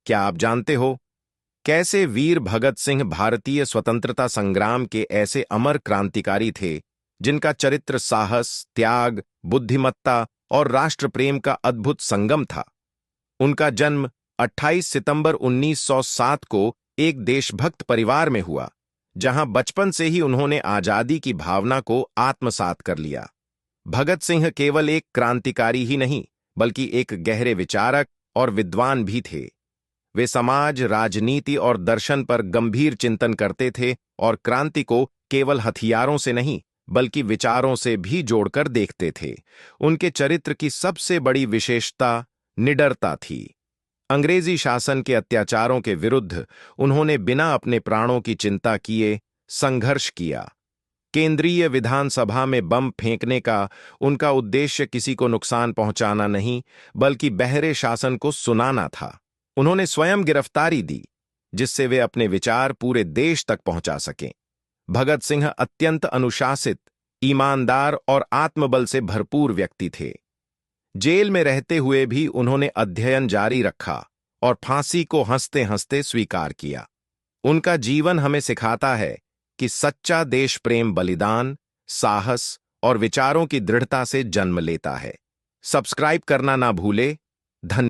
क्या आप जानते हो कैसे वीर भगत सिंह भारतीय स्वतंत्रता संग्राम के ऐसे अमर क्रांतिकारी थे जिनका चरित्र साहस, त्याग, बुद्धिमत्ता और राष्ट्र प्रेम का अद्भुत संगम था। उनका जन्म 28 सितंबर 1907 को एक देशभक्त परिवार में हुआ, जहां बचपन से ही उन्होंने आजादी की भावना को आत्मसात कर लिया। भगत सिंह केवल एक क्रांतिकारी ही नहीं, बल्कि एक गहरे विचारक और विद्वान भी थे। वे समाज, राजनीति और दर्शन पर गंभीर चिंतन करते थे और क्रांति को केवल हथियारों से नहीं, बल्कि विचारों से भी जोड़कर देखते थे। उनके चरित्र की सबसे बड़ी विशेषता निडरता थी। अंग्रेजी शासन के अत्याचारों के विरुद्ध उन्होंने बिना अपने प्राणों की चिंता किए संघर्ष किया। केंद्रीय विधानसभा में बम फेंकने का उनका उद्देश्य किसी को नुकसान पहुंचाना नहीं, बल्कि बहरे शासन को सुनाना था। उन्होंने स्वयं गिरफ्तारी दी, जिससे वे अपने विचार पूरे देश तक पहुंचा सकें। भगत सिंह अत्यंत अनुशासित, ईमानदार और आत्मबल से भरपूर व्यक्ति थे। जेल में रहते हुए भी उन्होंने अध्ययन जारी रखा और फांसी को हंसते हंसते स्वीकार किया। उनका जीवन हमें सिखाता है कि सच्चा देश प्रेम बलिदान, साहस और विचारों की दृढ़ता से जन्म लेता है। सब्सक्राइब करना ना भूले। धन्यवाद।